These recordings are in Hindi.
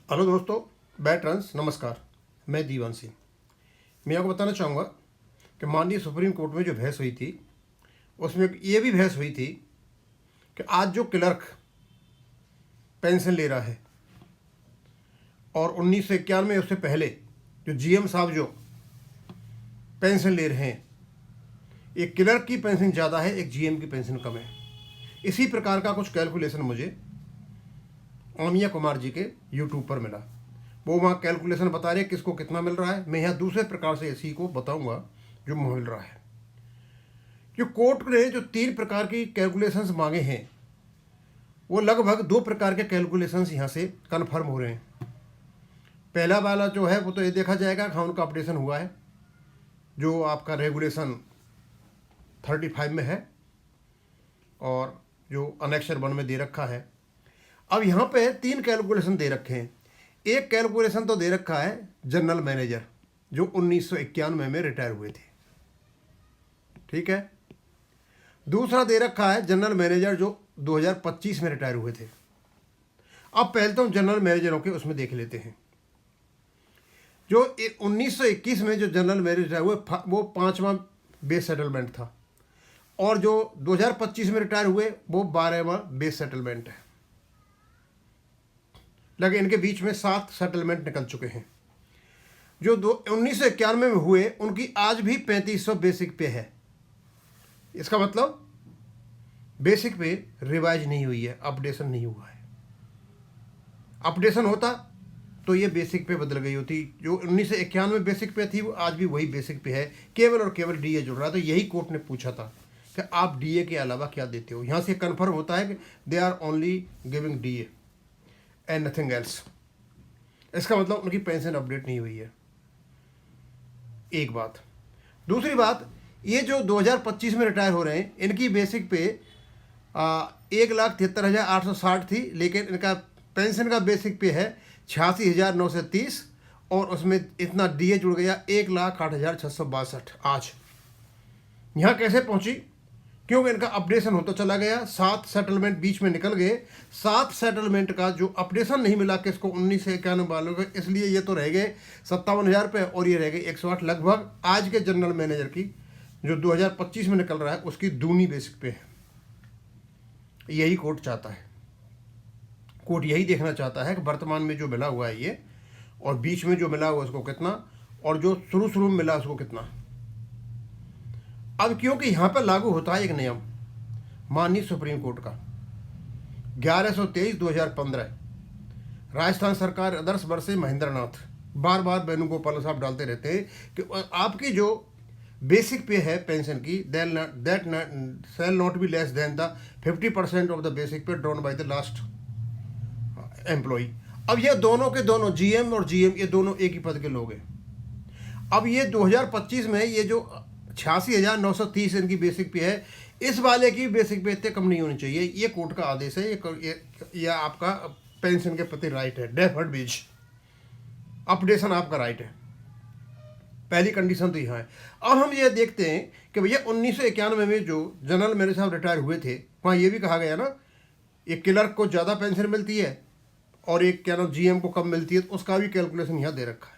हेलो दोस्तों, बैटरन्स नमस्कार। मैं दीवान सिंह। मैं आपको बताना चाहूँगा कि माननीय सुप्रीम कोर्ट में जो बहस हुई थी उसमें ये भी बहस हुई थी कि आज जो क्लर्क पेंशन ले रहा है और 1991 उससे पहले जो जीएम साहब जो पेंशन ले रहे हैं, एक क्लर्क की पेंशन ज़्यादा है, एक जीएम की पेंशन कम है। इसी प्रकार का कुछ कैलकुलेशन मुझे आमिया कुमार जी के यूट्यूब पर मिला। वो वहाँ कैलकुलेशन बता रहे हैं किसको कितना मिल रहा है। मैं यहाँ दूसरे प्रकार से इसी को बताऊंगा जो मिल रहा है। जो कोर्ट ने जो 3 प्रकार की कैलकुलेशंस मांगे हैं वो लगभग 2 प्रकार के कैलकुलेशंस यहाँ से कन्फर्म हो रहे हैं। पहला वाला जो है वो तो ये देखा जाएगा कि हाँ उनका अपडेशन हुआ है, जो आपका रेगुलेशन 35 में है और जो अनेक्सर 1 में दे रखा है। अब यहाँ पे 3 कैलकुलेशन दे रखे हैं। एक कैलकुलेशन तो दे रखा है जनरल मैनेजर जो 1991 में रिटायर हुए थे, ठीक है। दूसरा दे रखा है जनरल मैनेजर जो 2025 में रिटायर हुए थे। अब पहले तो हम जनरल मैनेजरों के उसमें देख लेते हैं। जो 1921 में जो जनरल मैनेजर हुए वो 5वां बेस सेटलमेंट था और जो 2025 में रिटायर हुए वो 12वां बेस सेटलमेंट है। लेकिन इनके बीच में 7 सेटलमेंट निकल चुके हैं। जो 1991 में हुए उनकी आज भी 3500 बेसिक पे है। इसका मतलब बेसिक पे रिवाइज नहीं हुई है, अपडेशन नहीं हुआ है। अपडेशन होता तो ये बेसिक पे बदल गई होती। जो 1991 में बेसिक पे थी वो आज भी वही बेसिक पे है, केवल और केवल डीए जुड़ रहा। तो यही कोर्ट ने पूछा था कि आप डीए के अलावा क्या देते हो। यहाँ से कन्फर्म होता है कि they are only giving DA and nothing else. इसका मतलब उनकी पेंशन अपडेट नहीं हुई है, एक बात। दूसरी बात, ये जो 2025 में रिटायर हो रहे हैं इनकी बेसिक पे 1,73,860 थी, लेकिन इनका पेंशन का बेसिक पे है 86,930 और उसमें इतना डीए जुड़ गया 1,08,662 आज। यहाँ कैसे पहुँची? क्योंकि इनका अपडेशन होता चला गया। 7 सेटलमेंट बीच में निकल गए। 7 सेटलमेंट का जो अपडेशन नहीं मिला किसको, 1991 वालों को, इसलिए ये तो रह गए 57,000 पे और ये रह गए 108। लगभग आज के जनरल मैनेजर की जो 2025 में निकल रहा है उसकी दूनी बेसिक पे है। यही कोर्ट चाहता है। कोर्ट यही देखना चाहता है कि वर्तमान में जो मिला हुआ है ये और बीच में जो मिला हुआ उसको कितना और जो शुरू में मिला उसको कितना। अब क्योंकि यहाँ पर लागू होता है एक नियम माननीय सुप्रीम कोर्ट का 1123/2015, राजस्थान सरकार आदर्श वर्ष महेंद्र नाथ, बार बार वेणुगोपाल साहब डालते रहते हैं कि आपकी जो बेसिक पे है पेंशन की that shall not be less than the 50% of the basic pay drawn by the last employee. अब ये दोनों के दोनों जीएम और जीएम ये दोनों एक ही पद के लोग हैं। अब ये 2025 में ये जो 86,930 इनकी बेसिक पे है, इस वाले की बेसिक पे इतने कम नहीं होनी चाहिए। ये कोर्ट का आदेश है। ये आपका पेंशन के प्रति राइट है, डेफर्ड वेज अपडेशन आपका राइट है। पहली कंडीशन तो यहाँ है। अब हम ये देखते हैं कि भैया 1991 में जो जनरल मैनेजर साहब रिटायर हुए थे वहाँ ये भी कहा गया ना, एक क्लर्क को ज़्यादा पेंशन मिलती है और एक क्या नाम जीएम को कम मिलती है। तो उसका भी कैलकुलेशन यहाँ दे रखा है।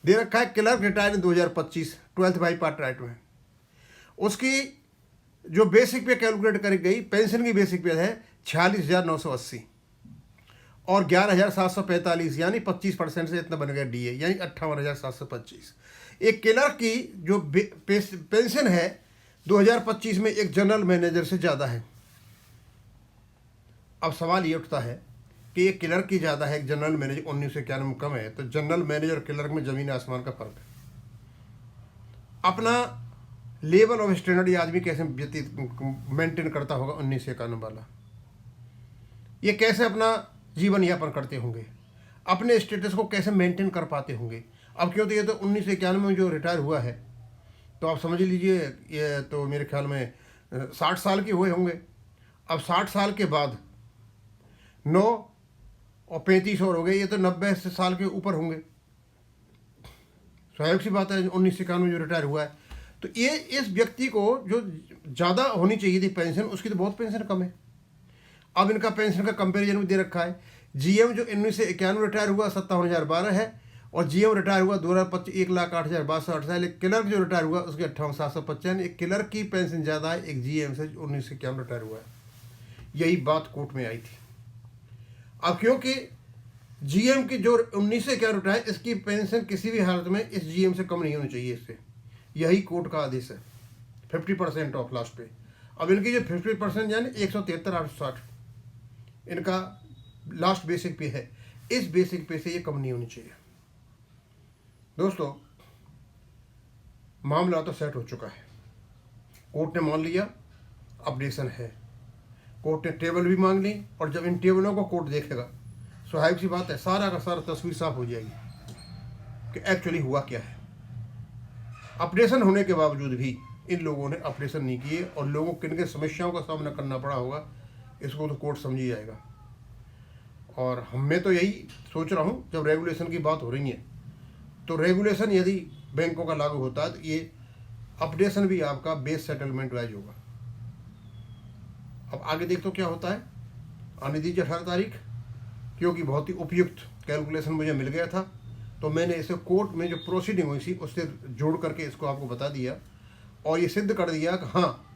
Clerk retire in 2025 12th by part right में, उसकी जो बेसिक पे कैलकुलेट करी गई पेंशन की बेसिक पे है 46,980 और 11,745 यानी 25% से इतना बन गया डीए यानी 58,725। एक क्लर्क की जो पेंशन है 2025 में एक जनरल मैनेजर से ज़्यादा है। अब सवाल ये उठता है कि एक क्लर्क की ज़्यादा है, एक जनरल मैनेजर 1991 में कम है, तो जनरल मैनेजर और क्लर्क में ज़मीन आसमान का फ़र्क है। अपना लेवल ऑफ स्टैंडर्ड ये आदमी कैसे मेंटेन करता होगा 1991 वाला, ये कैसे अपना जीवन यापन करते होंगे, अपने स्टेटस को कैसे मेंटेन कर पाते होंगे। अब क्यों तो ये तो 1991 में जो रिटायर हुआ है तो आप समझ लीजिए ये तो मेरे ख्याल में 60 साल के हुए होंगे। अब 60 साल के बाद 9 और 35 और हो गए, ये तो 90 साल के ऊपर होंगे। स्वाभाविक सी बात है 1991 में जो रिटायर हुआ है। तो ये इस व्यक्ति को जो ज़्यादा होनी चाहिए थी पेंशन, उसकी तो बहुत पेंशन कम है। अब इनका पेंशन का कंपैरिजन भी दे रखा है। GM जो 1991 रिटायर हुआ 57,012 है, और GM रिटायर हुआ 2025 1,08,62 है, लेकिन क्लर्क जो रिटायर हुआ उसके 58,755। एक क्लर्क की पेंशन ज़्यादा है एक GM से 1991 रिटायर हुआ है। यही बात कोर्ट में आई थी। अब क्योंकि GM की जो 1991 रिटायर, इसकी पेंशन किसी भी हालत में इस GM से कम नहीं होनी चाहिए इससे, यही कोर्ट का आदेश है। 50% ऑफ लास्ट पे। अब इनकी जो 50% यानी 173,860 इनका लास्ट बेसिक पे है, इस बेसिक पे से ये कम नहीं होनी चाहिए। दोस्तों, मामला तो सेट हो चुका है, कोर्ट ने मान लिया, अपडेशन है। कोर्ट ने टेबल भी मांग ली, और जब इन टेबलों को कोर्ट देखेगा, स्वाभाविक सी बात है सारा का सारा तस्वीर साफ हो जाएगी कि एक्चुअली हुआ क्या है। अपडेशन होने के बावजूद भी इन लोगों ने अपडेशन नहीं किए, और लोगों को किन किन समस्याओं का सामना करना पड़ा होगा इसको तो कोर्ट समझ ही जाएगा। और मैं तो यही सोच रहा हूँ, जब रेगुलेशन की बात हो रही है तो रेगुलेशन यदि बैंकों का लागू होता है तो ये अपडेशन भी आपका बेस सेटलमेंट वाइज होगा। अब आगे देख तो क्या होता है, आने दीजिए 18 तारीख, क्योंकि बहुत ही उपयुक्त कैलकुलेशन मुझे मिल गया था, तो मैंने इसे कोर्ट में जो प्रोसीडिंग हुई थी उससे जोड़ करके इसको आपको बता दिया, और ये सिद्ध कर दिया कि हाँ,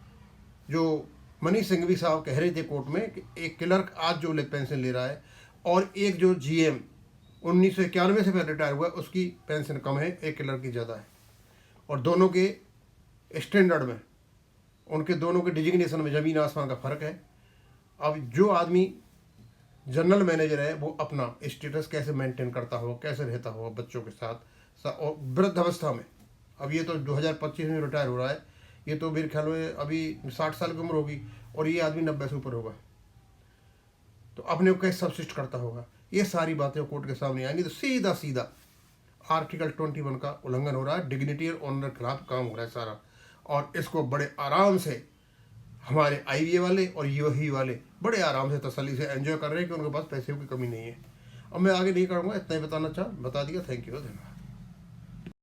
जो मनीष सिंघवी साहब कह रहे थे कोर्ट में कि एक क्लर्क आज जो पेंशन ले रहा है और एक जो GM 1991 से पहले रिटायर हुआ उसकी पेंशन कम है, एक क्लर्क की ज़्यादा है, और दोनों के स्टैंडर्ड में, उनके दोनों के डिजिग्नेशन में ज़मीन आसमान का फ़र्क है। अब जो आदमी जनरल मैनेजर है वो अपना स्टेटस कैसे मेंटेन करता हो, कैसे रहता हो बच्चों के साथ और वृद्धावस्था में। अब ये तो 2025 में रिटायर हो रहा है, ये तो मेरे ख्याल में अभी 60 साल की उम्र होगी, और ये आदमी 90 से ऊपर होगा, तो अपने को कैसे सबसिस्ट करता होगा। ये सारी बातें कोर्ट के सामने आएंगी, तो सीधा सीधा आर्टिकल 21 का उल्लंघन हो रहा है, डिग्निटी और ऑनर के खिलाफ काम हो रहा है सारा, और इसको बड़े आराम से हमारे IVA वाले और UAE वाले बड़े आराम से तसल्ली से एंजॉय कर रहे हैं कि उनके पास पैसे की कमी नहीं है। अब मैं आगे नहीं करूँगा, इतना ही बता दिया। थैंक यू, धन्यवाद।